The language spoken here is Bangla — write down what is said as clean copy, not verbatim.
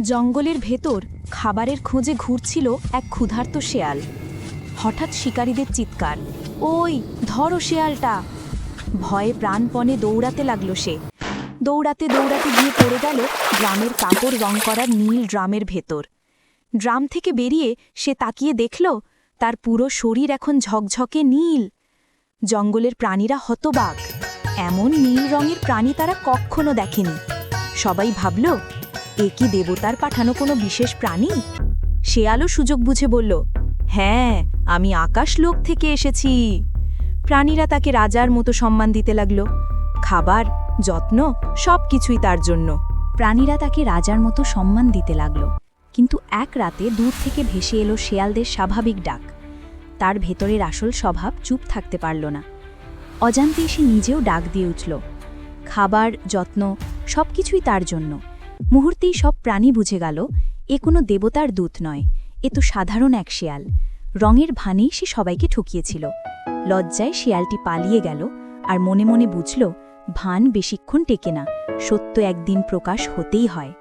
জঙ্গলের ভেতর খাবারের খোঁজে ঘুরছিল এক ক্ষুধার্ত শেয়াল। হঠাৎ শিকারীদের চিৎকার, ওই ধরো শেয়ালটা! ভয়ে প্রাণপণে দৌড়াতে লাগলো সে। দৌড়াতে দৌড়াতে গিয়ে পড়ে গেল গ্রামের কাপড় রং করার নীল ড্রামের ভেতর। ড্রাম থেকে বেরিয়ে সে তাকিয়ে দেখল তার পুরো শরীর এখন ঝকঝকে নীল। জঙ্গলের প্রাণীরা হতবাক, এমন নীল রঙের প্রাণী তারা কখনো দেখেনি। সবাই ভাবল, এ কি দেবতার পাঠানো কোনো বিশেষ প্রাণী? শেয়ালও সুযোগ বুঝে বলল, হ্যাঁ, আমি আকাশলোক থেকে এসেছি। প্রাণীরা তাকে রাজার মতো সম্মান দিতে লাগল। খাবার, যত্ন সবকিছুই তার জন্য। প্রাণীরা তাকে রাজার মতো সম্মান দিতে লাগল। কিন্তু এক রাতে দূর থেকে ভেসে এলো শেয়ালদের স্বাভাবিক ডাক। তার ভেতরের আসল স্বভাব চুপ থাকতে পারল না। অজান্তে সে নিজেও ডাক দিয়ে উঠল। খাবার, যত্ন সবকিছুই তার জন্য। মুহূর্তেই সব প্রাণী বুঝে গেল, এ কোনো দেবতার দূত নয়, এ তো সাধারণ এক শেয়াল। রঙের ভানেই সে সবাইকে ঠকিয়েছিল। লজ্জায় শেয়ালটি পালিয়ে গেল, আর মনে মনে বুঝল, ভান বেশিক্ষণ টেকে না, সত্য একদিন প্রকাশ হতেই হয়।